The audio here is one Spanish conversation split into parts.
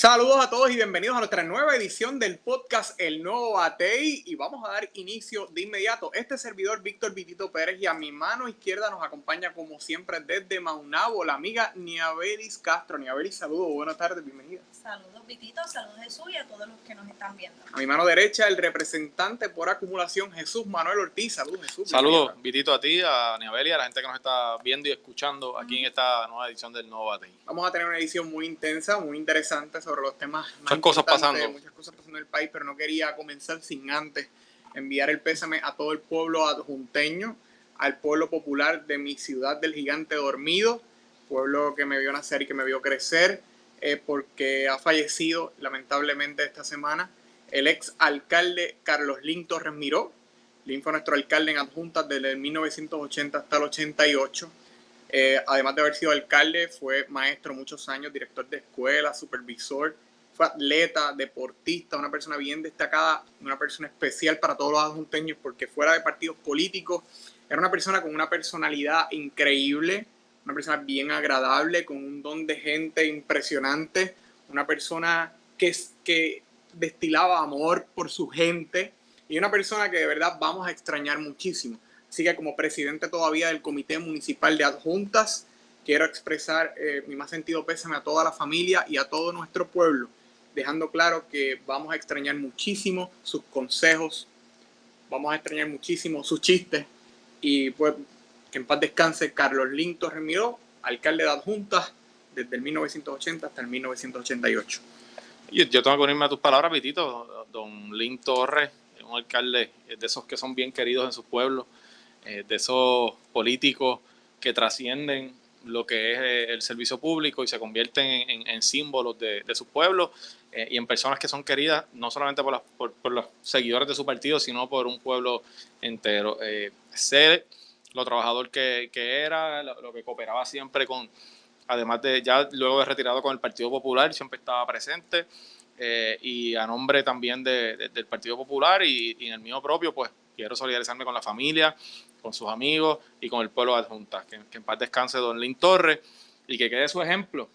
Saludos a todos y bienvenidos a nuestra nueva edición del podcast El Nuevo Batey y vamos a dar inicio de inmediato. Este servidor Víctor Vitito Pérez y a mi mano izquierda nos acompaña como siempre desde Maunabo la amiga Niabelis Castro. Niabelis, saludos, buenas tardes, bienvenida. Saludos Vitito, saludos Jesús y a todos los que nos están viendo. A mi mano derecha el representante por acumulación Jesús Manuel Ortiz. Saludos Jesús. Saludos Vitito a ti, a Niabelis, a la gente que nos está viendo y escuchando aquí en esta nueva edición del Nuevo Batey. Vamos a tener una edición muy intensa, muy interesante sobre los temas más muchas cosas pasando en el país, pero no quería comenzar sin antes enviar el pésame a todo el pueblo adjunteño, al pueblo popular de mi ciudad del gigante dormido, pueblo que me vio nacer y que me vio crecer, porque ha fallecido lamentablemente esta semana el ex alcalde Carlos Lin Torres Miró. Lin fue nuestro alcalde en adjuntas desde el 1980 hasta el 88. Además de haber sido alcalde, fue maestro muchos años, director de escuela, supervisor, fue atleta, deportista, una persona bien destacada, una persona especial para todos los adjunteños porque fuera de partidos políticos era una persona con una personalidad increíble, una persona bien agradable, con un don de gente impresionante, una persona que destilaba amor por su gente y una persona que de verdad vamos a extrañar muchísimo. Así que como presidente todavía del Comité Municipal de Adjuntas, quiero expresar mi más sentido pésame a toda la familia y a todo nuestro pueblo, dejando claro que vamos a extrañar muchísimo sus consejos, vamos a extrañar muchísimo sus chistes y pues que en paz descanse Carlos Lin Torres Miró, alcalde de Adjuntas desde el 1980 hasta el 1988. Yo tengo que unirme a tus palabras, Vitito. Don Lin Torres es un alcalde de esos que son bien queridos en sus pueblos, de esos políticos que trascienden lo que es el servicio público y se convierten en símbolos de su pueblo y en personas que son queridas no solamente por los seguidores de su partido, sino por un pueblo entero. Sé lo trabajador que era, lo que cooperaba siempre con, además de ya luego de retirado con el Partido Popular, siempre estaba presente y a nombre también del Partido Popular y en el mío propio, pues quiero solidarizarme con la familia, con sus amigos y con el pueblo de Adjuntas. Que en paz descanse don Lin Torres y que quede su ejemplo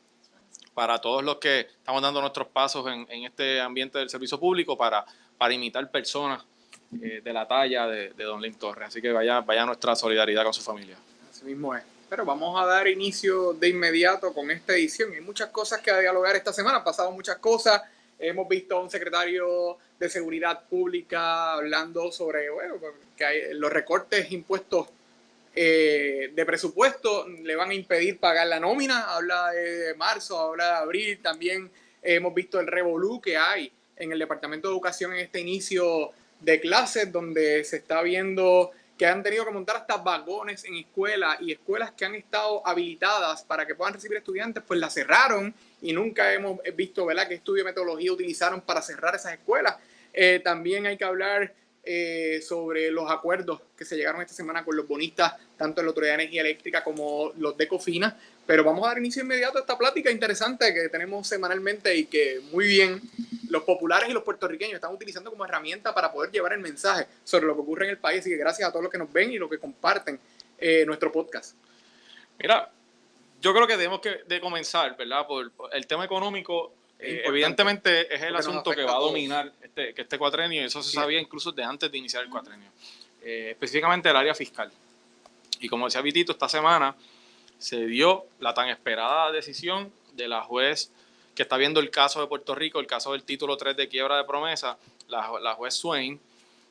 para todos los que estamos dando nuestros pasos en este ambiente del servicio público para imitar personas de la talla de don Lin Torres. Así que vaya nuestra solidaridad con su familia. Así mismo es. Pero vamos a dar inicio de inmediato con esta edición. Hay muchas cosas que dialogar esta semana, han pasado muchas cosas. Hemos visto a un secretario de Seguridad Pública hablando sobre que hay los recortes impuestos de presupuesto le van a impedir pagar la nómina. Habla de marzo, habla de abril. También hemos visto el revolú que hay en el Departamento de Educación en este inicio de clases, donde se está viendo que han tenido que montar hasta vagones en escuelas y escuelas que han estado habilitadas para que puedan recibir estudiantes, pues las cerraron y nunca hemos visto, ¿verdad?, qué estudio de metodología utilizaron para cerrar esas escuelas. También hay que hablar sobre los acuerdos que se llegaron esta semana con los bonistas, tanto en la Autoridad de Energía Eléctrica como los de Cofina. Pero vamos a dar inicio inmediato a esta plática interesante que tenemos semanalmente y que muy bien los populares y los puertorriqueños están utilizando como herramienta para poder llevar el mensaje sobre lo que ocurre en el país. Así que gracias a todos los que nos ven y los que comparten nuestro podcast. Mira, yo creo que tenemos de comenzar, ¿verdad? Por el tema económico. Evidentemente es el asunto que va a dominar este cuatrenio, y eso se sabía incluso de antes de iniciar el cuatrenio. Específicamente el área fiscal. Y como decía Vitito, esta semana se dio la tan esperada decisión de la juez que está viendo el caso de Puerto Rico, el caso del título 3 de quiebra de promesa, la juez Swain,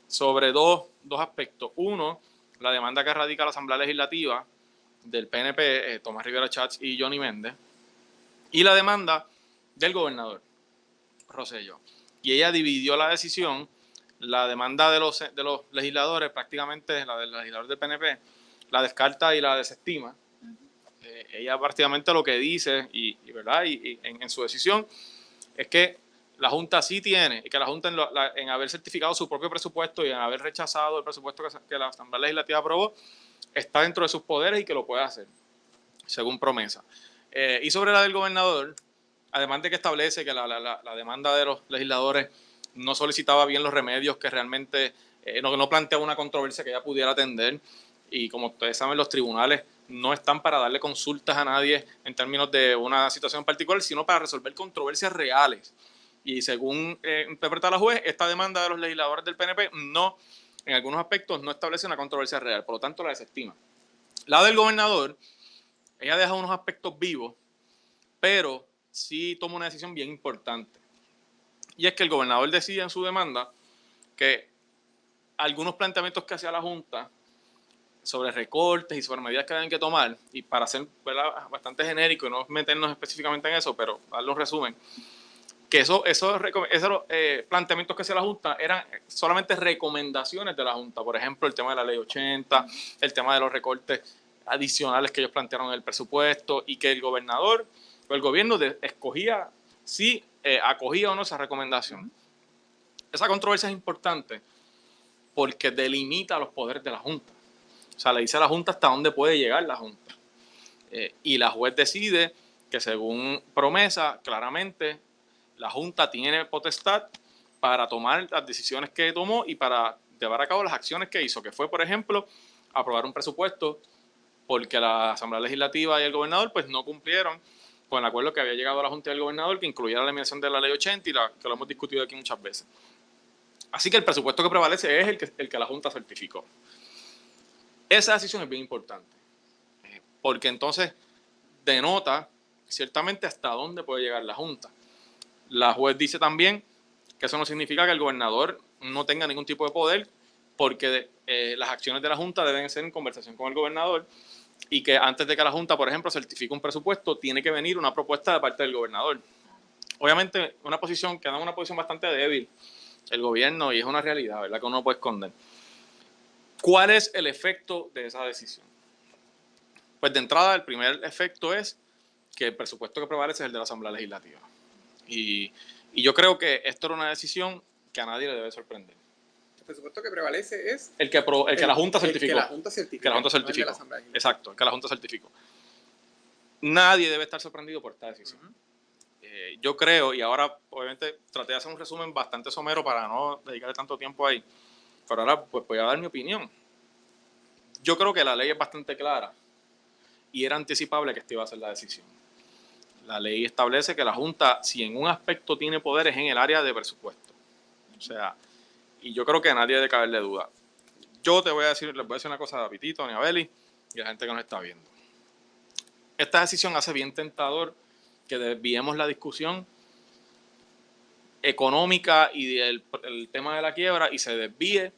sobre dos aspectos. Uno, la demanda que radica la Asamblea Legislativa del PNP, Tomás Rivera Schatz y Johnny Méndez, y la demanda del gobernador Rosselló. Y ella dividió la decisión, la demanda de los legisladores, prácticamente la del legislador del PNP, la descarta y la desestima. Ella prácticamente lo que dice, ¿verdad? Y en su decisión, es que la Junta sí tiene, y que la Junta en haber certificado su propio presupuesto y en haber rechazado el presupuesto que la Asamblea Legislativa aprobó, está dentro de sus poderes y que lo puede hacer, según promesa. Y sobre la del gobernador, además de que establece que la demanda de los legisladores no solicitaba bien los remedios, que realmente no planteaba una controversia que ella pudiera atender, y como ustedes saben, los tribunales no están para darle consultas a nadie en términos de una situación en particular, sino para resolver controversias reales. Y según interpreta la juez, esta demanda de los legisladores del PNP no, en algunos aspectos, no establece una controversia real, por lo tanto la desestima. La del gobernador, ella deja unos aspectos vivos, pero sí toma una decisión bien importante. Y es que el gobernador decide en su demanda que algunos planteamientos que hacía la Junta sobre recortes y sobre medidas que deben que tomar, y para ser, ¿verdad?, bastante genérico y no meternos específicamente en eso, pero darle un resumen, que esos planteamientos que hacía la Junta eran solamente recomendaciones de la Junta. Por ejemplo, el tema de la Ley 80, el tema de los recortes adicionales que ellos plantearon en el presupuesto, y que el gobernador o el gobierno escogía si acogía o no esa recomendación. Esa controversia es importante porque delimita los poderes de la Junta. O sea, le dice a la Junta hasta dónde puede llegar la Junta. Y la juez decide que, según promesa, claramente la Junta tiene potestad para tomar las decisiones que tomó y para llevar a cabo las acciones que hizo, que fue, por ejemplo, aprobar un presupuesto porque la Asamblea Legislativa y el gobernador pues no cumplieron con el acuerdo que había llegado a la Junta y el gobernador, que incluía la eliminación de la Ley 80 y que lo hemos discutido aquí muchas veces. Así que el presupuesto que prevalece es el que la Junta certificó. Esa decisión es bien importante, porque entonces denota ciertamente hasta dónde puede llegar la Junta. La juez dice también que eso no significa que el gobernador no tenga ningún tipo de poder, porque las acciones de la Junta deben ser en conversación con el gobernador, y que antes de que la Junta, por ejemplo, certifique un presupuesto, tiene que venir una propuesta de parte del gobernador. Obviamente, queda en una posición bastante débil el gobierno, y es una realidad, ¿verdad?, que uno no puede esconder. ¿Cuál es el efecto de esa decisión? Pues de entrada, el primer efecto es que el presupuesto que prevalece es el de la Asamblea Legislativa. Y yo creo que esto era una decisión que a nadie le debe sorprender. El presupuesto que prevalece es el que la Junta certificó. Que la Junta certificó. Que la Junta certificó. No, exacto, el que la Junta certificó. Nadie debe estar sorprendido por esta decisión. Yo creo, y ahora obviamente traté de hacer un resumen bastante somero para no dedicarle tanto tiempo ahí, pero ahora pues voy a dar mi opinión. Yo creo que la ley es bastante clara y era anticipable que esta iba a ser la decisión. La ley establece que la Junta, si en un aspecto tiene poderes, en el área de presupuesto. O sea, y yo creo que a nadie debe caberle duda. Yo les voy a decir una cosa a Pitito, a Beli y a la gente que nos está viendo. Esta decisión hace bien tentador que desviemos la discusión económica y el tema de la quiebra y se desvíe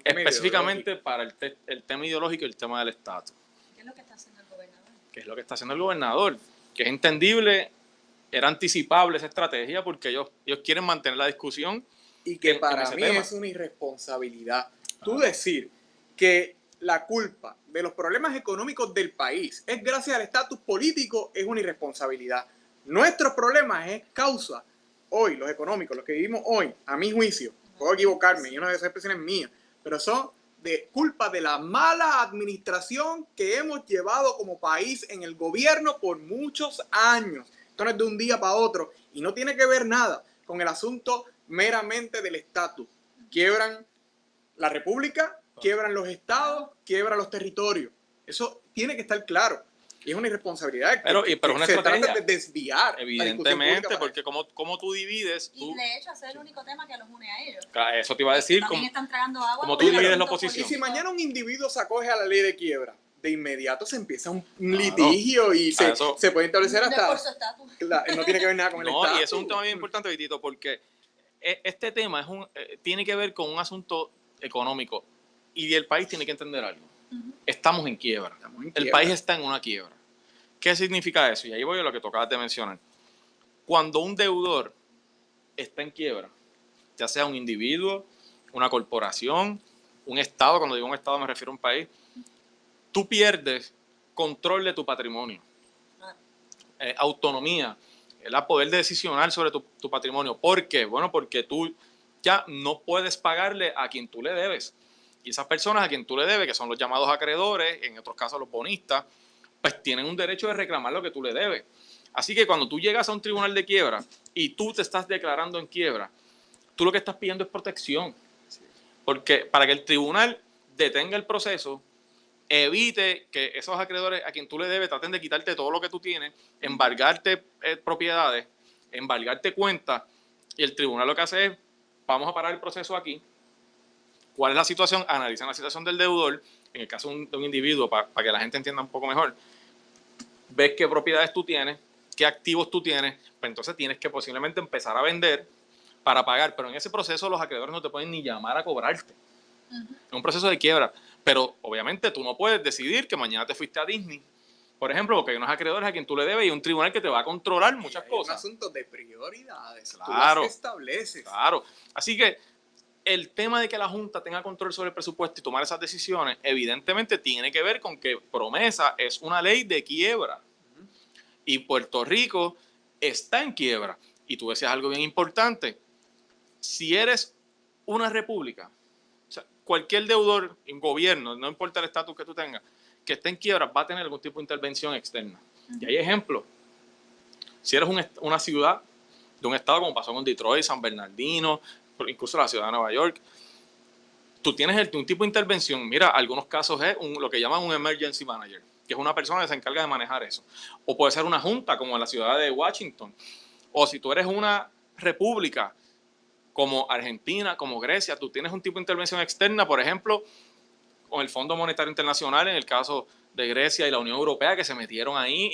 específicamente para el tema ideológico y el tema del estatus. ¿Qué es lo que está haciendo el gobernador? ¿Qué es lo que está haciendo el gobernador? Que es entendible, era anticipable esa estrategia porque ellos quieren mantener la discusión. Y que para mí es una irresponsabilidad. Tú decir que la culpa de los problemas económicos del país es gracias al estatus político es una irresponsabilidad. Nuestros problemas es causa, hoy, los económicos, los que vivimos hoy, a mi juicio, puedo equivocarme, y una de esas expresiones mías, pero son de culpa de la mala administración que hemos llevado como país en el gobierno por muchos años. Esto no es de un día para otro y no tiene que ver nada con el asunto meramente del estatus. Quiebran la república, quiebran los estados, quiebran los territorios. Eso tiene que estar claro. Y es una irresponsabilidad. Pero es una se estrategia trata de desviar. Evidentemente, porque como tú divides. Y de hecho, ese es el único tema que los une a ellos. Eso te iba a decir. También están tragando agua. Como tú divides la oposición. Y si mañana un individuo se acoge a la ley de quiebra, de inmediato se empieza un litigio y se puede establecer hasta. Por su estatus. No tiene que ver nada con el estatus. Y eso es un tema bien importante, Vitito, porque este tema tiene que ver con un asunto económico y el país tiene que entender algo. Estamos en quiebra. El país está en una quiebra. ¿Qué significa eso? Y ahí voy a lo que tocabas de mencionar. Cuando un deudor está en quiebra, ya sea un individuo, una corporación, un estado, cuando digo un estado me refiero a un país, tú pierdes control de tu patrimonio, autonomía, el poder decisional sobre tu patrimonio. ¿Por qué? Bueno, porque tú ya no puedes pagarle a quien tú le debes. Y esas personas a quien tú le debes, que son los llamados acreedores, en otros casos los bonistas, pues tienen un derecho de reclamar lo que tú le debes. Así que cuando tú llegas a un tribunal de quiebra y tú te estás declarando en quiebra, tú lo que estás pidiendo es protección. Porque para que el tribunal detenga el proceso, evite que esos acreedores a quien tú le debes traten de quitarte todo lo que tú tienes, embargarte propiedades, embargarte cuentas, y el tribunal lo que hace es, vamos a parar el proceso aquí, cuál es la situación, analizan la situación del deudor, en el caso de un individuo, para que la gente entienda un poco mejor, ves qué propiedades tú tienes, qué activos tú tienes, pues entonces tienes que posiblemente empezar a vender para pagar, pero en ese proceso los acreedores no te pueden ni llamar a cobrarte. Es un proceso de quiebra, pero obviamente tú no puedes decidir que mañana te fuiste a Disney, por ejemplo, porque hay unos acreedores a quien tú le debes y un tribunal que te va a controlar muchas cosas. Es un asunto de prioridades, claro, tú las estableces. Claro, así que el tema de que la Junta tenga control sobre el presupuesto y tomar esas decisiones, evidentemente tiene que ver con que Promesa es una ley de quiebra. Y Puerto Rico está en quiebra. Y tú decías algo bien importante. Si eres una república, o sea, cualquier deudor, un gobierno, no importa el estatus que tú tengas, que esté en quiebra, va a tener algún tipo de intervención externa. Y hay ejemplos. Si eres una ciudad de un estado como pasó con Detroit, San Bernardino, incluso la ciudad de Nueva York, tú tienes un tipo de intervención. Mira, algunos casos es lo que llaman un emergency manager, que es una persona que se encarga de manejar eso. O puede ser una junta, como en la ciudad de Washington. O si tú eres una república, como Argentina, como Grecia, tú tienes un tipo de intervención externa, por ejemplo, con el Fondo Monetario Internacional, en el caso de Grecia y la Unión Europea, que se metieron ahí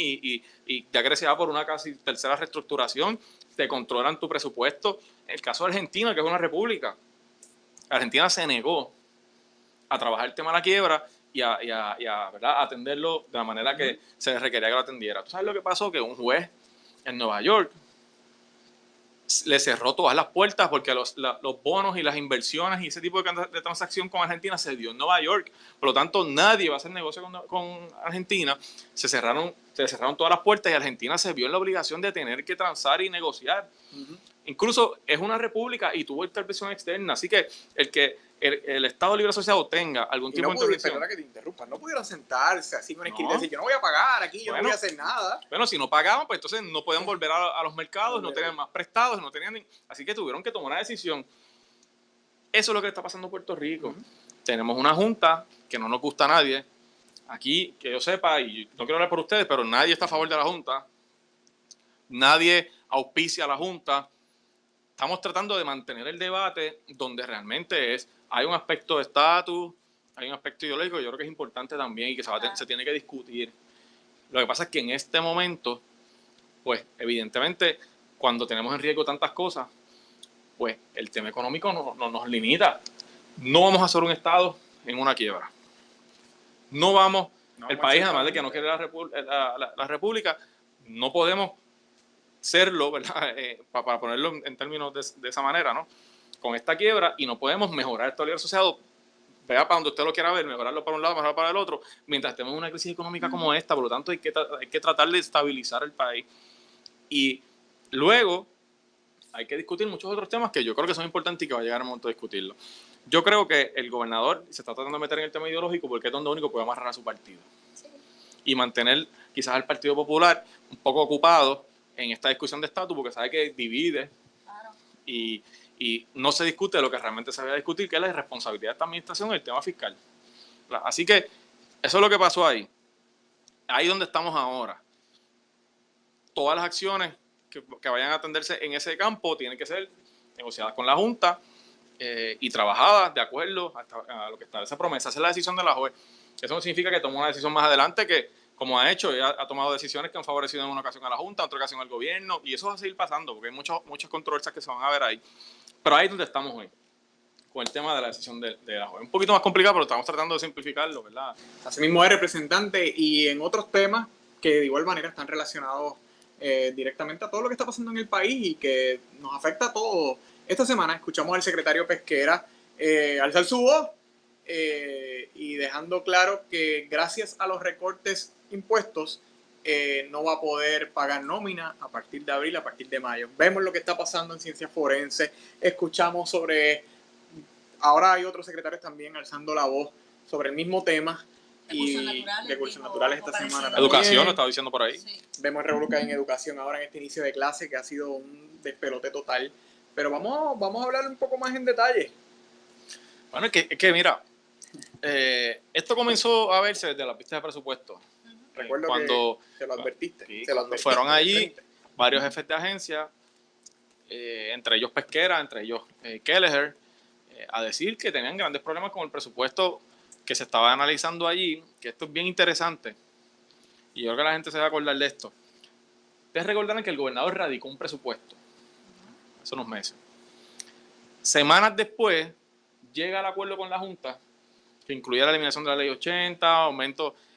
y ya Grecia va por una casi tercera reestructuración, te controlan tu presupuesto. En el caso de Argentina, que es una república, Argentina se negó a trabajar el tema de la quiebra y a ¿verdad? Atenderlo de la manera que se requería que lo atendiera. ¿Tú sabes lo que pasó? Que un juez en Nueva York le cerró todas las puertas porque los bonos y las inversiones y ese tipo de transacción con Argentina se dio en Nueva York. Por lo tanto, nadie va a hacer negocio con Argentina. Se cerraron todas las puertas y Argentina se vio en la obligación de tener que transar y negociar. Incluso es una república y tuvo intervención externa. Así que el Estado Libre Asociado tenga algún tipo de intervención. Perdona que te interrumpa, no pudieron sentarse así con esquina y decir, yo no voy a pagar aquí, yo no voy a hacer nada. Bueno, si no pagaban, pues entonces no podían volver a los mercados, no tenían más prestados, no tenían así que tuvieron que tomar una decisión. Eso es lo que está pasando en Puerto Rico. Tenemos una junta que no nos gusta a nadie. Aquí, que yo sepa, y no quiero hablar por ustedes, pero nadie está a favor de la junta. Nadie auspicia a la junta. Estamos tratando de mantener el debate donde realmente hay un aspecto de estatus, hay un aspecto ideológico, yo creo que es importante también y que se tiene que discutir. Lo que pasa es que en este momento, pues evidentemente, cuando tenemos en riesgo tantas cosas, pues el tema económico no nos limita. No vamos a ser un Estado en una quiebra. No vamos, el país, además de que no quiere la República, no podemos serlo, ¿verdad? Para ponerlo en términos de esa manera, ¿no? Con esta quiebra y no podemos mejorar el Estado Libre Asociado, vea para donde usted lo quiera ver, mejorarlo para un lado, mejorarlo para el otro, mientras tenemos una crisis económica como esta. Por lo tanto, hay que tratar de estabilizar el país. Y luego hay que discutir muchos otros temas que yo creo que son importantes y que va a llegar el momento de discutirlo. Yo creo que el gobernador se está tratando de meter en el tema ideológico porque es donde único puede amarrar a su partido. Sí. Y mantener quizás al Partido Popular un poco ocupado en esta discusión de estatus porque sabe que divide. Claro. Y no se discute lo que realmente se debe discutir, que es la irresponsabilidad de esta administración en el tema fiscal. Así que eso es lo que pasó ahí. Ahí donde estamos ahora. Todas las acciones que vayan a atenderse en ese campo tienen que ser negociadas con la Junta y trabajadas de acuerdo a lo que establece promesa. Esa es la decisión de la juez. Eso no significa que tome una decisión más adelante que, como ha hecho, ella ha tomado decisiones que han favorecido en una ocasión a la Junta, en otra ocasión al gobierno, y eso va a seguir pasando porque hay muchas controversias que se van a ver ahí. Pero ahí es donde estamos hoy, con el tema de la decisión de la juez. Un poquito más complicado, pero estamos tratando de simplificarlo, ¿verdad? Asimismo es representante y en otros temas que de igual manera están relacionados directamente a todo lo que está pasando en el país y que nos afecta a todos. Esta semana escuchamos al secretario Pesquera alzar su voz y dejando claro que gracias a los recortes impuestos no va a poder pagar nómina a partir de abril, a partir de mayo. Vemos lo que está pasando en ciencias forenses, escuchamos sobre, ahora hay otros secretarios también alzando la voz sobre el mismo tema. Y recursos naturales esta semana también. Educación, lo estaba diciendo por ahí. Sí. Vemos el revolú que hay en educación ahora en este inicio de clase que ha sido un despelote total. Pero vamos a hablar un poco más en detalle. Bueno, es que mira, Esto comenzó a verse desde la pista de presupuesto. Recuerdo cuando que se lo advertiste. Sí, se lo cuando advertiste fueron de allí, frente. varios jefes de agencia, entre ellos Pesquera, entre ellos Kelleher, a decir que tenían grandes problemas con el presupuesto que se estaba analizando allí, que esto es bien interesante, y yo creo que la gente se va a acordar de esto. Ustedes recordarán que el gobernador radicó un presupuesto hace unos meses. Semanas después, llega el acuerdo con la Junta, que incluía la eliminación de la Ley 80,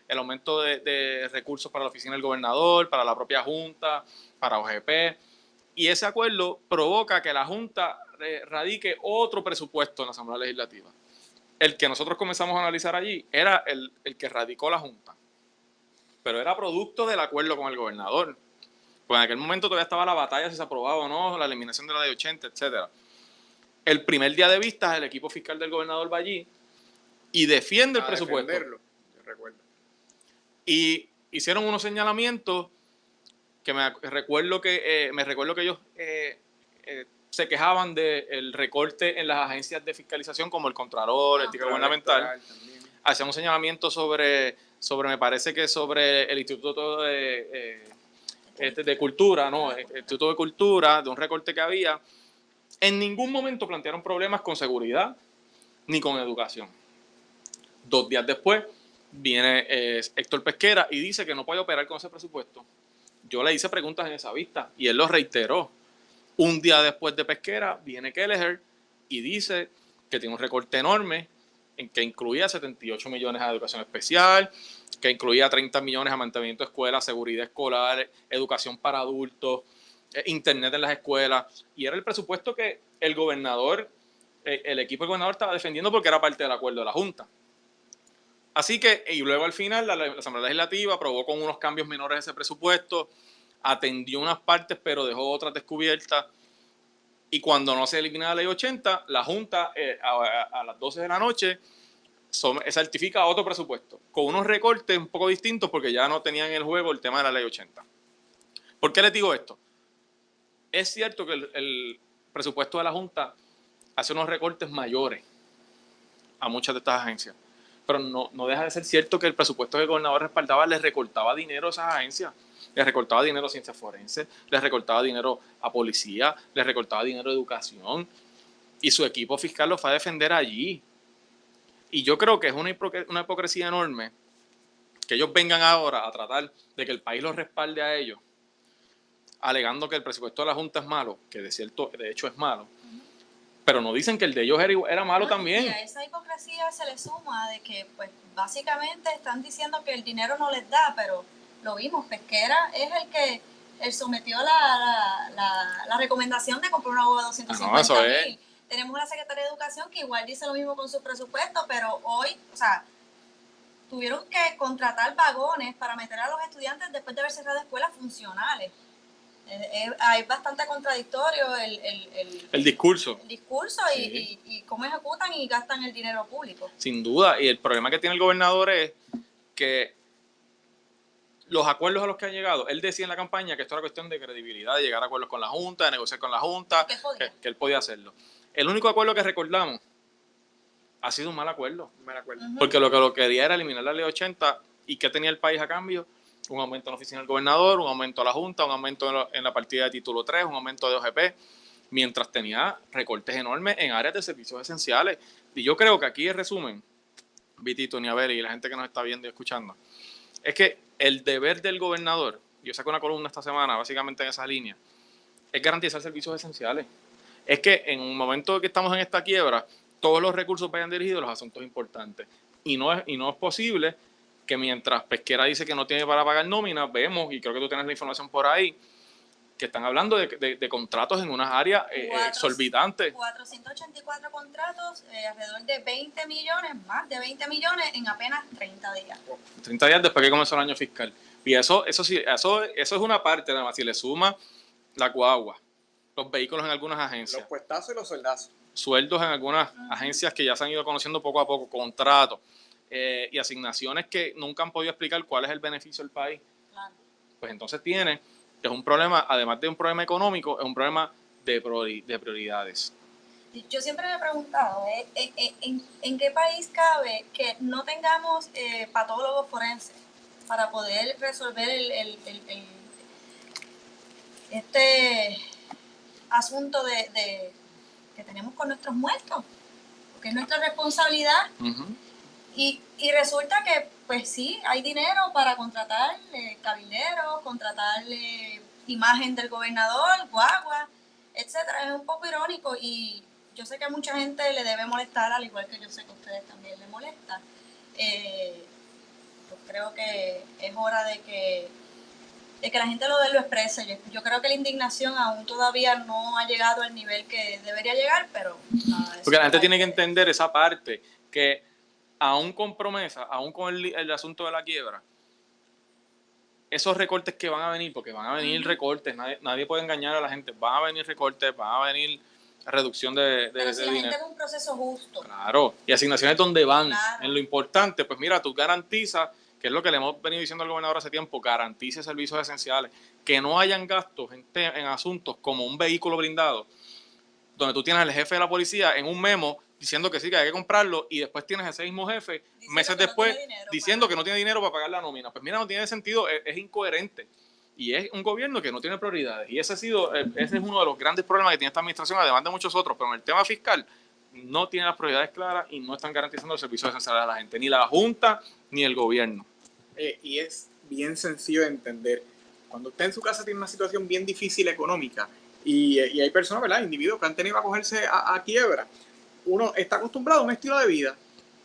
el aumento de recursos para la oficina del gobernador, para la propia Junta, para OGP, y ese acuerdo provoca que la Junta radique otro presupuesto en la Asamblea Legislativa. El que nosotros comenzamos a analizar allí era el que radicó la Junta, pero era producto del acuerdo con el gobernador. Pues en aquel momento todavía estaba la batalla si se aprobaba o no, la eliminación de la Ley 80, etcétera. El primer día de vistas, el equipo fiscal del gobernador va allí y defiende el presupuesto. Yo recuerdo. Y hicieron unos señalamientos que me recuerdo que ellos se quejaban del recorte en las agencias de fiscalización como el Contralor, ética gubernamental. Hacían un señalamiento sobre me parece que sobre el Instituto de Cultura, ¿no? El Instituto de Cultura, de un recorte que había. En ningún momento plantearon problemas con seguridad ni con educación. 2 días después viene Héctor Pesquera y dice que no puede operar con ese presupuesto. Yo le hice preguntas en esa vista y él lo reiteró. Un día después de Pesquera viene Kelleher y dice que tiene un recorte enorme en que incluía 78 millones a educación especial, que incluía 30 millones a mantenimiento de escuelas, seguridad escolar, educación para adultos, internet en las escuelas. Y era el presupuesto que el gobernador, el equipo del gobernador estaba defendiendo porque era parte del acuerdo de la Junta. Así que, y luego al final la Asamblea Legislativa aprobó con unos cambios menores ese presupuesto, atendió unas partes pero dejó otras descubiertas. Y cuando no se elimina la Ley 80, la Junta a las 12 de la noche certifica otro presupuesto, con unos recortes un poco distintos porque ya no tenían en el juego el tema de la Ley 80. ¿Por qué les digo esto? Es cierto que el presupuesto de la Junta hace unos recortes mayores a muchas de estas agencias, pero no deja de ser cierto que el presupuesto que el gobernador respaldaba les recortaba dinero a esas agencias. Les recortaba dinero a ciencias forenses, les recortaba dinero a policía, les recortaba dinero a educación, y su equipo fiscal lo fue a defender allí. Y yo creo que es una hipocresía enorme que ellos vengan ahora a tratar de que el país los respalde a ellos, alegando que el presupuesto de la Junta es malo, que de hecho es malo, pero no dicen que el de ellos era malo también. Y a esa hipocresía se le suma de que, pues, básicamente están diciendo que el dinero no les da, pero lo vimos, Pesquera es el que sometió la recomendación de comprar una boba de 250,000. Tenemos una secretaria de Educación que igual dice lo mismo con su presupuesto, pero hoy, o sea, tuvieron que contratar vagones para meter a los estudiantes después de haber cerrado escuelas funcionales. Es bastante contradictorio el discurso sí. y cómo ejecutan y gastan el dinero público. Sin duda, y el problema que tiene el gobernador es que los acuerdos a los que han llegado, él decía en la campaña que esto era cuestión de credibilidad, de llegar a acuerdos con la Junta, de negociar con la Junta, que él podía hacerlo. El único acuerdo que recordamos ha sido un mal acuerdo. Porque lo que lo quería era eliminar la Ley 80, ¿y qué tenía el país a cambio? Un aumento en la oficina del gobernador, un aumento a la Junta, un aumento en la partida de título 3, un aumento de OGP, mientras tenía recortes enormes en áreas de servicios esenciales. Y yo creo que aquí el resumen, Vitito, Niabeli y la gente que nos está viendo y escuchando, es que el deber del gobernador, yo saco una columna esta semana básicamente en esa línea, es garantizar servicios esenciales. Es que en un momento que estamos en esta quiebra, todos los recursos vayan dirigidos a los asuntos importantes. Y no es posible que mientras Pesquera dice que no tiene para pagar nóminas, vemos, y creo que tú tienes la información por ahí, que están hablando de contratos en unas áreas exorbitantes. 484 contratos, alrededor de 20 millones, más de 20 millones en apenas 30 días. 30 días después que comenzó el año fiscal. Y eso es una parte, nada más. Si le suma la guagua, los vehículos en algunas agencias. Los puestazos y los soldazos. Sueldos en algunas agencias que ya se han ido conociendo poco a poco, contratos y asignaciones que nunca han podido explicar cuál es el beneficio del país. Claro. Pues entonces es un problema, además de un problema económico, es un problema de prioridades. yo siempre me he preguntado, ¿en qué país cabe que no tengamos patólogos forenses para poder resolver este asunto que tenemos con nuestros muertos? Porque es nuestra responsabilidad. Y resulta que, pues sí, hay dinero para contratar cabilderos, contratar imagen del gobernador, guagua, etcétera. Es un poco irónico y yo sé que a mucha gente le debe molestar, al igual que yo sé que a ustedes también les molesta. Yo creo que es hora de que la gente lo exprese. Yo creo que la indignación aún todavía no ha llegado al nivel que debería llegar, pero nada. Porque la gente tiene que entender esa parte, que aún con promesa, aún con el asunto de la quiebra, esos recortes que van a venir, porque van a venir recortes, nadie puede engañar a la gente, van a venir recortes, van a venir reducción de pero si la dinero. gente ve un proceso justo. Claro, y asignaciones donde van. Claro. En lo importante, pues mira, tú garantizas, que es lo que le hemos venido diciendo al gobernador hace tiempo, garantice servicios esenciales, que no hayan gastos en asuntos como un vehículo blindado, donde tú tienes al jefe de la policía en un memo diciendo que sí, que hay que comprarlo, y después tienes a ese mismo jefe, meses después, diciendo que no tiene dinero para pagar la nómina. Pues mira, no tiene sentido, es incoherente. Y es un gobierno que no tiene prioridades. Y ese es uno de los grandes problemas que tiene esta administración, además de muchos otros. Pero en el tema fiscal, no tiene las prioridades claras y no están garantizando los servicios esenciales a la gente, ni la Junta ni el gobierno. Y es bien sencillo de entender. Cuando usted en su casa tiene una situación bien difícil económica y hay personas, ¿verdad?, individuos que han tenido que acogerse a quiebra, uno está acostumbrado a un estilo de vida.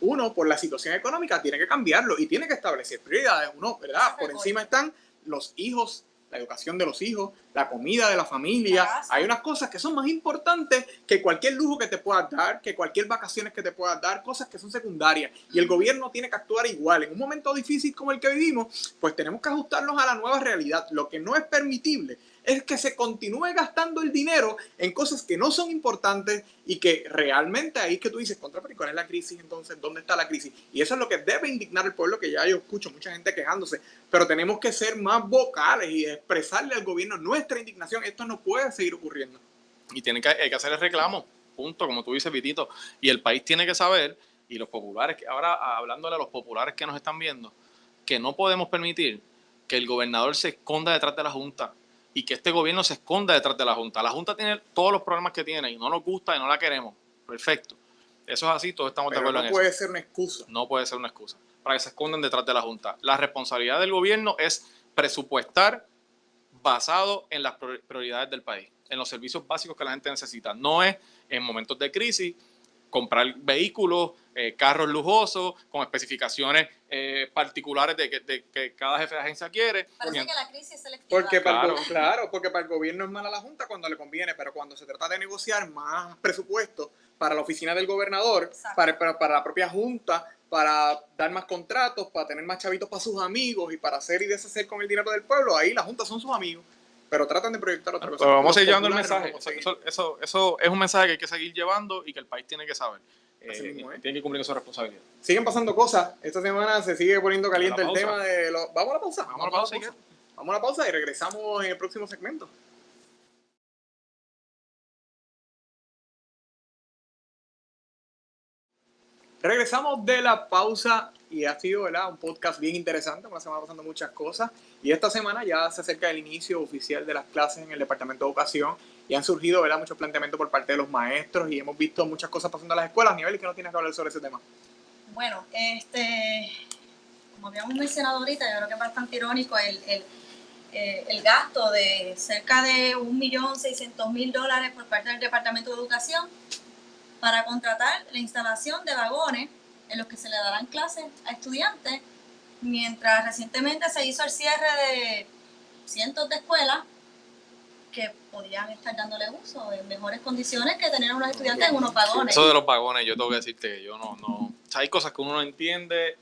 Uno, por la situación económica, tiene que cambiarlo y tiene que establecer prioridades. Uno, ¿verdad? Por encima están los hijos, la educación de los hijos, la comida de la familia. Hay unas cosas que son más importantes que cualquier lujo que te puedas dar, que cualquier vacaciones que te puedas dar, cosas que son secundarias. Y el gobierno tiene que actuar igual. En un momento difícil como el que vivimos, pues tenemos que ajustarnos a la nueva realidad. Lo que no es permitible es que se continúe gastando el dinero en cosas que no son importantes y que realmente ahí es que tú dices, pero ¿cuál es la crisis entonces? ¿Dónde está la crisis? Y eso es lo que debe indignar al pueblo, que ya yo escucho mucha gente quejándose, pero tenemos que ser más vocales y expresarle al gobierno nuestra indignación. Esto no puede seguir ocurriendo. Y hay que hacer el reclamo, punto, como tú dices, Vitito. Y el país tiene que saber, y los populares, ahora hablándole a los populares que nos están viendo, que no podemos permitir que el gobernador se esconda detrás de la Junta y que este gobierno se esconda detrás de la Junta. La Junta tiene todos los problemas que tiene y no nos gusta y no la queremos. Perfecto. Eso es así, todos estamos de acuerdo en eso. No puede ser una excusa. No puede ser una excusa para que se escondan detrás de la Junta. La responsabilidad del gobierno es presupuestar basado en las prioridades del país, en los servicios básicos que la gente necesita. No es en momentos de crisis comprar vehículos, carros lujosos, con especificaciones particulares de que cada jefe de agencia quiere. Parece que la crisis es selectiva. Porque porque para el gobierno es mala la Junta cuando le conviene, pero cuando se trata de negociar más presupuesto para la oficina del gobernador, para la propia Junta, para dar más contratos, para tener más chavitos para sus amigos y para hacer y deshacer con el dinero del pueblo, ahí la Junta son sus amigos. Pero tratan de proyectar otra cosa. Pero vamos a seguir llevando el mensaje. Eso es un mensaje que hay que seguir llevando y que el país tiene que saber. Tiene que cumplir con su responsabilidad. Siguen pasando cosas. Esta semana se sigue poniendo caliente el tema de los... ¿Vamos a la pausa? Vamos a la pausa y regresamos en el próximo segmento. Regresamos de la pausa y ha sido, ¿verdad?, un podcast bien interesante. Una semana pasando muchas cosas y esta semana ya se acerca el inicio oficial de las clases en el Departamento de Educación y han surgido, ¿verdad?, muchos planteamientos por parte de los maestros y hemos visto muchas cosas pasando en las escuelas. Nivel, ¿qué nos tienes que hablar sobre ese tema? Bueno, como habíamos mencionado ahorita, yo creo que es bastante irónico el gasto de cerca de $1.600.000 por parte del Departamento de Educación para contratar la instalación de vagones en los que se le darán clases a estudiantes, mientras recientemente se hizo el cierre de cientos de escuelas que podrían estar dándole uso en mejores condiciones que tener a unos estudiantes en unos vagones. Eso de los vagones, yo tengo que decirte que yo no. O sea, hay cosas que uno no entiende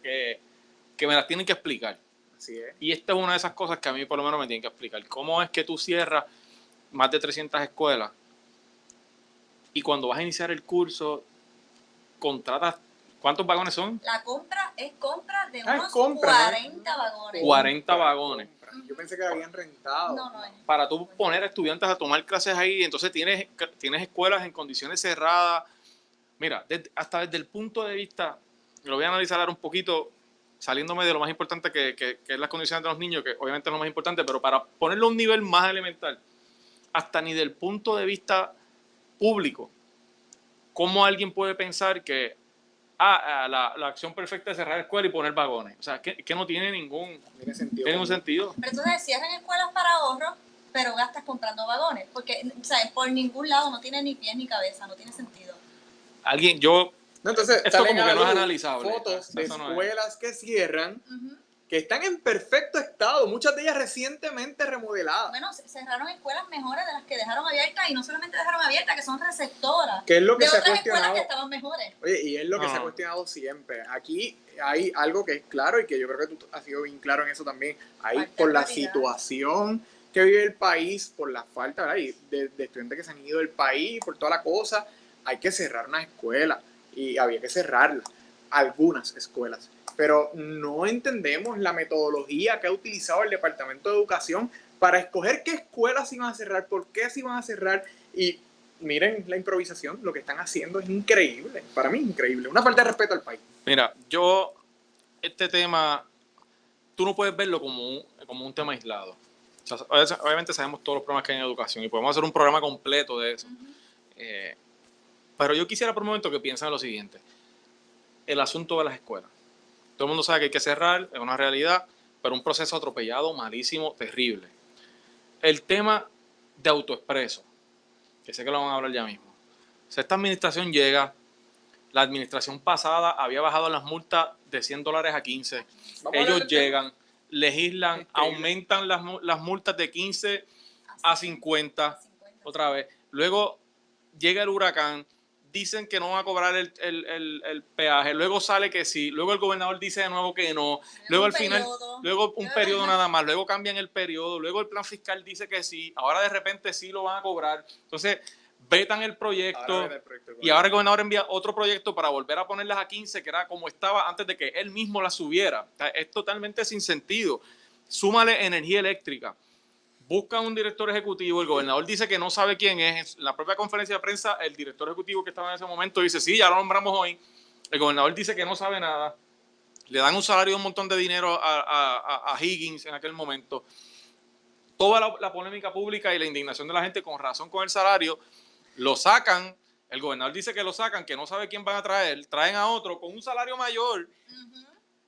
que me las tienen que explicar. Así es. Y esta es una de esas cosas que a mí por lo menos me tienen que explicar. ¿Cómo es que tú cierras más de 300 escuelas y cuando vas a iniciar el curso contratas? ¿Cuántos vagones son? La compra es compra de unos 40 vagones. 40 vagones. Yo pensé que la habían rentado. No, Para tú poner a estudiantes a tomar clases ahí, entonces tienes escuelas en condiciones cerradas. Mira, hasta desde el punto de vista, lo voy a analizar ahora un poquito, saliéndome de lo más importante que es las condiciones de los niños, que obviamente es lo más importante, pero para ponerlo a un nivel más elemental, hasta ni del punto de vista público, ¿cómo alguien puede pensar que la acción perfecta es cerrar la escuela y poner vagones? O sea, que no tiene ningún sentido. Pero entonces cierran escuelas para ahorro, pero gastas comprando vagones, porque o sea, por ningún lado no tiene ni pies ni cabeza, no tiene sentido. Entonces, esto como que no es analizable. Fotos de escuelas que cierran, que están en perfecto estado, muchas de ellas recientemente remodeladas. Bueno, cerraron escuelas mejores de las que dejaron abiertas, y no solamente dejaron abiertas, que son receptoras ¿Qué es lo que de se ha otras cuestionado? escuelas que estaban mejores. Oye, y es lo que se ha cuestionado siempre. Aquí hay algo que es claro, y que yo creo que tú has sido bien claro en eso también. Hay, por la situación que vive el país, por la falta, ¿verdad?, de estudiantes que se han ido del país, por toda la cosa, hay que cerrar una escuela. Y había que cerrarla, algunas escuelas. Pero no entendemos la metodología que ha utilizado el Departamento de Educación para escoger qué escuelas se iban a cerrar, por qué se iban a cerrar. Y miren la improvisación, lo que están haciendo es increíble. Para mí es increíble, una falta de respeto al país. Mira, este tema, tú no puedes verlo como un tema aislado. O sea, obviamente sabemos todos los problemas que hay en educación y podemos hacer un programa completo de eso. Pero yo quisiera por un momento que piensen en lo siguiente. El asunto de las escuelas. Todo el mundo sabe que hay que cerrar, es una realidad, pero un proceso atropellado, malísimo, terrible. El tema de AutoExpreso, que sé que lo van a hablar ya mismo. O sea, esta administración llega, la administración pasada había bajado las multas de $100 a 15. Ellos llegan, legislan, aumentan las multas de 15 a 50, otra vez. Luego llega el huracán, dicen que no van a cobrar el peaje, luego sale que sí, luego el gobernador dice de nuevo que no, luego al final, luego un periodo nada más, luego cambian el periodo, luego el plan fiscal dice que sí, ahora de repente sí lo van a cobrar. Entonces vetan el proyecto, y ahora el gobernador envía otro proyecto para volver a ponerlas a 15, que era como estaba antes de que él mismo las subiera. O sea, es totalmente sin sentido. Súmale energía eléctrica. Busca un director ejecutivo, el gobernador dice que no sabe quién es. En la propia conferencia de prensa, el director ejecutivo que estaba en ese momento dice, sí, ya lo nombramos hoy. El gobernador dice que no sabe nada. Le dan un salario y un montón de dinero a Higgins en aquel momento. Toda la polémica pública y la indignación de la gente con razón con el salario, lo sacan. El gobernador dice que lo sacan, que no sabe quién van a traer. Traen a otro con un salario mayor.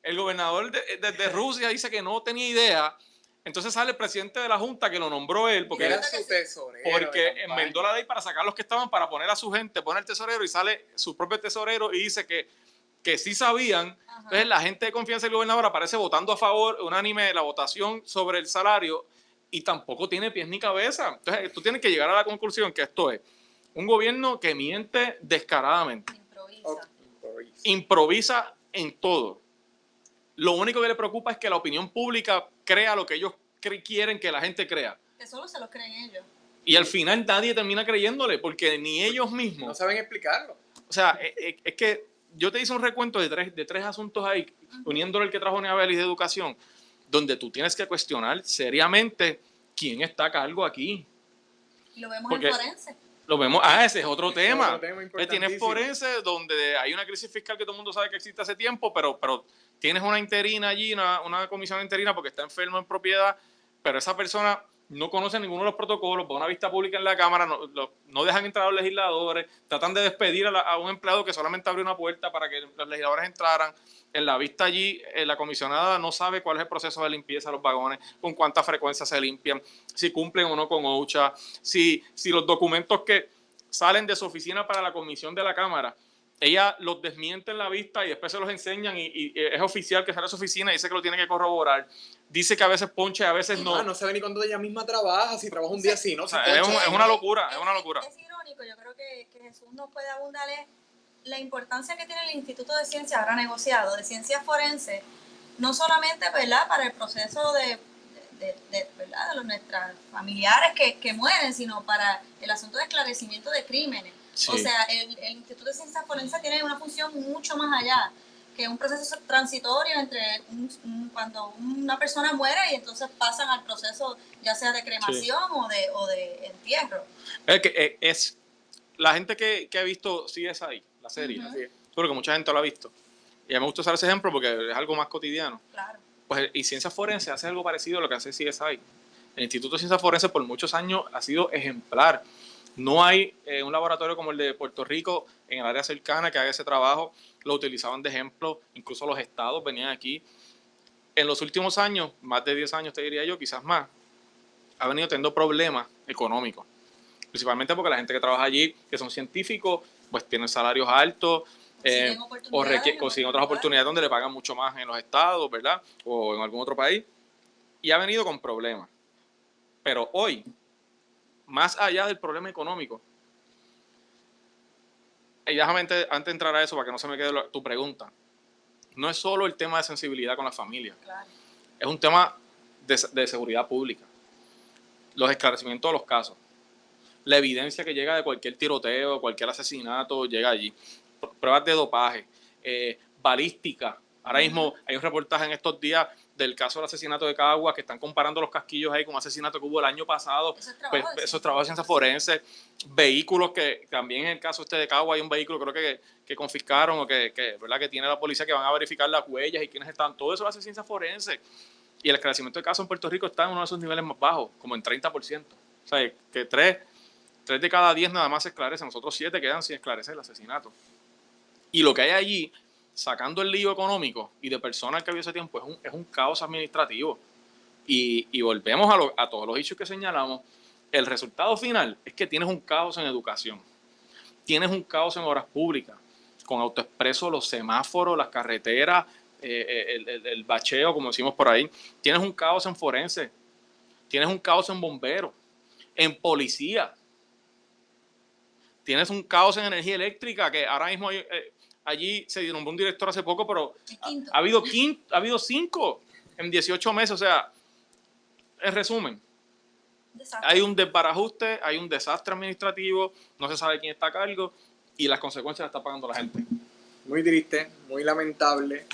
El gobernador desde Rusia dice que no tenía idea. Entonces sale el presidente de la Junta, que lo nombró él, porque era su tesorero. Porque enmendó la ley para sacar los que estaban, para poner a su gente, pone el tesorero, y sale su propio tesorero y dice que sí sabían. Entonces la gente de confianza del gobernador aparece votando a favor, unánime, de la votación sobre el salario, y tampoco tiene pies ni cabeza. Entonces tú tienes que llegar a la conclusión que esto es un gobierno que miente descaradamente. Improvisa en todo. Lo único que le preocupa es que la opinión pública crea lo que ellos quieren que la gente crea. Que solo se lo creen ellos. Y al final nadie termina creyéndole, porque ni ellos mismos no saben explicarlo. O sea, es que yo te hice un recuento de tres asuntos ahí, uniéndole el que trajo Neabelis de educación, donde tú tienes que cuestionar seriamente quién está a cargo aquí. Y lo vemos en forense. Lo vemos, ese es otro tema. Tienes forense, donde hay una crisis fiscal que todo el mundo sabe que existe hace tiempo, pero tienes una interina allí, una comisión interina porque está enfermo en propiedad, pero esa persona no conoce ninguno de los protocolos, va a una vista pública en la Cámara, no dejan entrar a los legisladores, tratan de despedir a un empleado que solamente abrió una puerta para que los legisladores entraran. En la vista allí, la comisionada no sabe cuál es el proceso de limpieza de los vagones, con cuánta frecuencia se limpian, si cumplen o no con OSHA, si los documentos que salen de su oficina para la comisión de la Cámara, ella los desmiente en la vista y después se los enseñan y es oficial que sale de su oficina y dice que lo tiene que corroborar. Dice que a veces ponche, a veces no. No sabe ni cuándo ella misma trabaja, si trabaja un día así, ¿no? O sea, es una locura, es una locura. Es irónico, yo creo que Jesús nos puede abundar en la importancia que tiene el Instituto de Ciencias, ahora negociado, de Ciencias Forenses, no solamente, ¿verdad?, para el proceso de ¿verdad?, de los nuestros familiares que mueren, sino para el asunto de esclarecimiento de crímenes. Sí. O sea, el Instituto de Ciencias Forenses tiene una función mucho más allá. que es un proceso transitorio entre cuando una persona muere y entonces pasan al proceso ya sea de cremación o de entierro. Es la gente que ha visto CSI, la serie, creo que mucha gente lo ha visto. Y a mí me gusta usar ese ejemplo porque es algo más cotidiano. Claro. Pues, y Ciencias Forenses hace algo parecido a lo que hace CSI. El Instituto de Ciencias Forenses por muchos años ha sido ejemplar. No hay un laboratorio como el de Puerto Rico en el área cercana que haga ese trabajo. Lo utilizaban de ejemplo, incluso los estados venían aquí. En los últimos años, más de 10 años te diría yo, quizás más, ha venido teniendo problemas económicos. Principalmente porque la gente que trabaja allí, que son científicos, pues tienen salarios altos, consiguen otras oportunidades donde le pagan mucho más en los estados, ¿verdad? O en algún otro país. Y ha venido con problemas. Pero hoy, más allá del problema económico, y déjame antes de entrar a eso para que no se me quede tu pregunta, no es solo el tema de sensibilidad con la familia, claro. Es un tema de seguridad pública, los esclarecimientos de los casos, la evidencia que llega de cualquier tiroteo, cualquier asesinato, llega allí, pruebas de dopaje, balística. Ahora mismo hay un reportaje en estos días del caso del asesinato de Caguas, que están comparando los casquillos ahí con un asesinato que hubo el año pasado. Eso es trabajo de ciencia forense. Vehículos que también en el caso de Caguas hay un vehículo creo que confiscaron o ¿verdad? Que tiene la policía que van a verificar las huellas y quiénes están. Todo eso lo hace ciencia forense. Y el esclarecimiento de casos en Puerto Rico está en uno de sus niveles más bajos, como en 30%. O sea, que 3 de cada 10 nada más se esclarecen, nosotros 7 quedan sin esclarecer el asesinato. Y lo que hay allí, sacando el lío económico y de personas que había ese tiempo, es un caos administrativo. Y volvemos a todos los issues que señalamos. El resultado final es que tienes un caos en educación, tienes un caos en obras públicas, con autoexpreso, los semáforos, las carreteras, el bacheo, como decimos por ahí. Tienes un caos en forense, tienes un caos en bomberos, en policía. Tienes un caos en energía eléctrica, que ahora mismo allí se nombró un director hace poco, pero ha habido 5 en 18 meses. O sea, en resumen, hay un desbarajuste, hay un desastre administrativo, no se sabe quién está a cargo y las consecuencias las está pagando la gente. Muy triste, muy lamentable.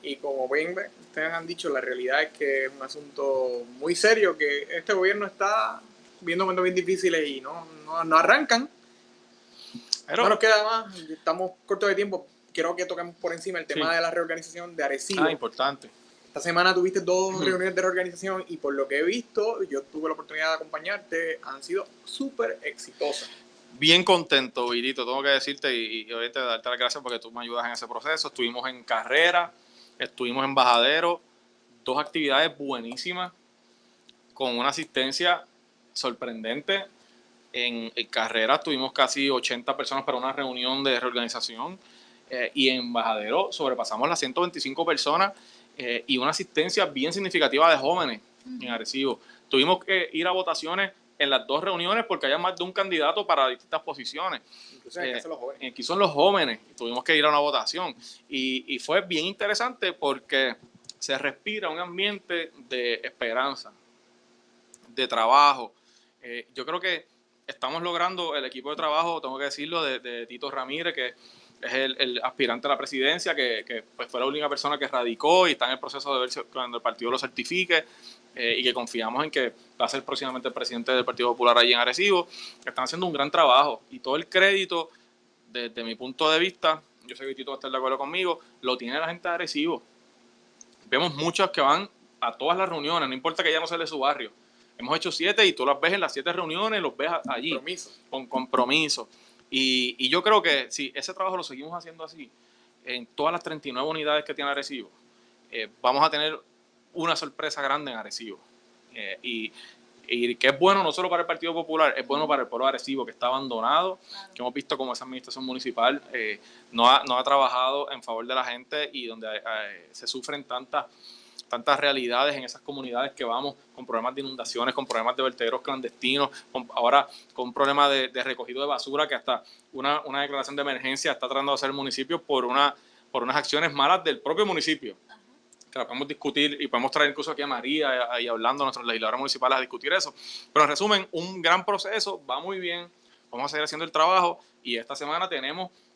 Y como ven, ustedes han dicho, la realidad es que es un asunto muy serio, que este gobierno está viendo momentos bien difíciles y no arrancan. Pero no nos queda más, estamos cortos de tiempo. Quiero que toquemos por encima el tema de la reorganización de Arecibo. Importante. Esta semana tuviste 2 reuniones de reorganización y por lo que he visto, yo tuve la oportunidad de acompañarte, han sido súper exitosas. Bien contento, Virito, tengo que decirte y obviamente darte las gracias porque tú me ayudas en ese proceso. Estuvimos en Carrera, estuvimos en Bajadero, 2 actividades buenísimas, con una asistencia sorprendente. En Carrera tuvimos casi 80 personas para una reunión de reorganización y en Bajadero sobrepasamos las 125 personas y una asistencia bien significativa de jóvenes en Arecibo. Tuvimos que ir a votaciones en las 2 reuniones porque había más de un candidato para distintas posiciones. Incluso en el caso de los jóvenes. Aquí son los jóvenes, tuvimos que ir a una votación y fue bien interesante porque se respira un ambiente de esperanza, de trabajo. Yo creo que estamos logrando el equipo de trabajo, tengo que decirlo, de Tito Ramírez, que es el aspirante a la presidencia, que pues fue la única persona que radicó y está en el proceso de ver si cuando el partido lo certifique y que confiamos en que va a ser próximamente el presidente del Partido Popular allí en Arecibo. Están haciendo un gran trabajo y todo el crédito, desde mi punto de vista, yo sé que Tito va a estar de acuerdo conmigo, lo tiene la gente de Arecibo. Vemos muchos que van a todas las reuniones, no importa que ya no sea de su barrio. Hemos hecho 7 y tú las ves en las 7 reuniones, los ves allí, con compromiso. Y yo creo que si ese trabajo lo seguimos haciendo así, en todas las 39 unidades que tiene Arecibo, vamos a tener una sorpresa grande en Arecibo. Y que es bueno no solo para el Partido Popular, es bueno para el pueblo de Arecibo, que está abandonado, que hemos visto como esa administración municipal no ha trabajado en favor de la gente y donde se sufren tantas realidades en esas comunidades que vamos, con problemas de inundaciones, con problemas de vertederos clandestinos, ahora con problemas de recogido de basura, que hasta una declaración de emergencia está tratando de hacer el municipio por unas acciones malas del propio municipio. Que la podemos discutir y podemos traer incluso aquí a María y hablando a nuestros legisladores municipales a discutir eso. Pero en resumen, un gran proceso, va muy bien, vamos a seguir haciendo el trabajo y esta semana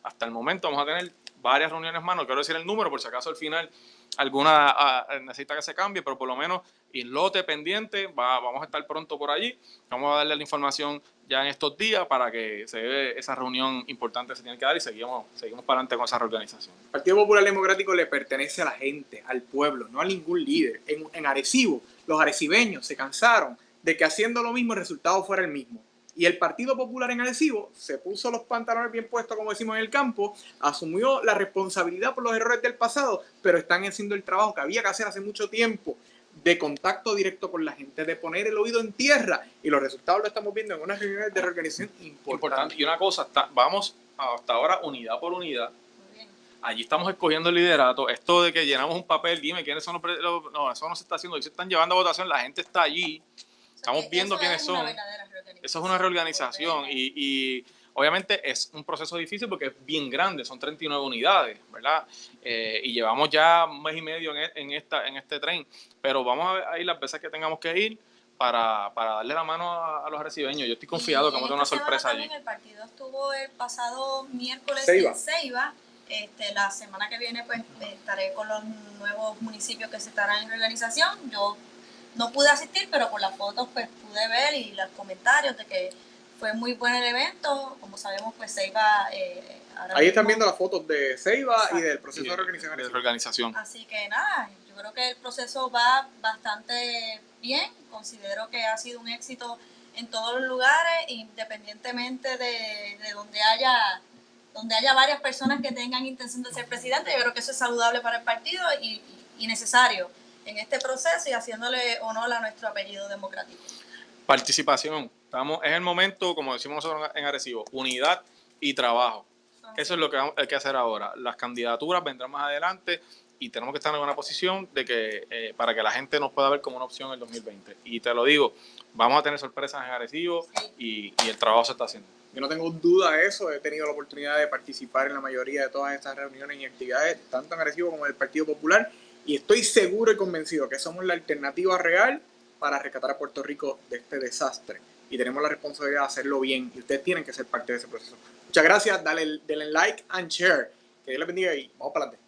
hasta el momento vamos a tener varias reuniones más, no quiero decir el número por si acaso al final alguna necesita que se cambie, pero por lo menos islote pendiente, vamos a estar pronto por allí, vamos a darle la información ya en estos días para que se dé esa reunión importante que se tiene que dar y seguimos para adelante con esa reorganización. El Partido Popular Democrático le pertenece a la gente, al pueblo, no a ningún líder. En Arecibo, los arecibeños se cansaron de que haciendo lo mismo el resultado fuera el mismo. Y el Partido Popular en Arecibo se puso los pantalones bien puestos, como decimos en el campo, asumió la responsabilidad por los errores del pasado, pero están haciendo el trabajo que había que hacer hace mucho tiempo, de contacto directo con la gente, de poner el oído en tierra, y los resultados lo estamos viendo en unas reuniones de reorganización importantes. Y una cosa, vamos hasta ahora unidad por unidad. Allí estamos escogiendo el liderato. Esto de que llenamos un papel, dime quiénes son no, eso no se está haciendo. Se están llevando a votación, la gente está allí. Estamos viendo quiénes son. Eso es una reorganización y obviamente es un proceso difícil porque es bien grande, son 39 unidades, ¿verdad? Y llevamos ya un mes y medio en este tren, pero vamos a ir las veces que tengamos que ir para darle la mano a los arecibeños. Yo estoy confiado que vamos a tener una sorpresa allí. El partido estuvo el pasado miércoles Ceiba. en Ceiba. La semana que viene pues estaré con los nuevos municipios que se estarán en reorganización. Yo no pude asistir, pero por las fotos pues pude ver y los comentarios de que fue muy buen el evento. Como sabemos, pues Ceiba... Ahí están viendo las fotos de Ceiba y del proceso de reorganización. Así que nada, yo creo que el proceso va bastante bien. Considero que ha sido un éxito en todos los lugares, independientemente de donde haya varias personas que tengan intención de ser presidente. Yo creo que eso es saludable para el partido y necesario en este proceso y haciéndole honor a nuestro apellido democrático. Participación. Es el momento, como decimos nosotros en Arecibo, unidad y trabajo. Eso es lo que hay que hacer ahora. Las candidaturas vendrán más adelante y tenemos que estar en una posición de que para que la gente nos pueda ver como una opción en el 2020. Y te lo digo, vamos a tener sorpresas en Arecibo y el trabajo se está haciendo. Yo no tengo duda de eso, he tenido la oportunidad de participar en la mayoría de todas estas reuniones y actividades, tanto en Arecibo como en el Partido Popular, y estoy seguro y convencido que somos la alternativa real para rescatar a Puerto Rico de este desastre. Y tenemos la responsabilidad de hacerlo bien, y ustedes tienen que ser parte de ese proceso. Muchas gracias, denle like and share. Que Dios les bendiga y vamos para adelante.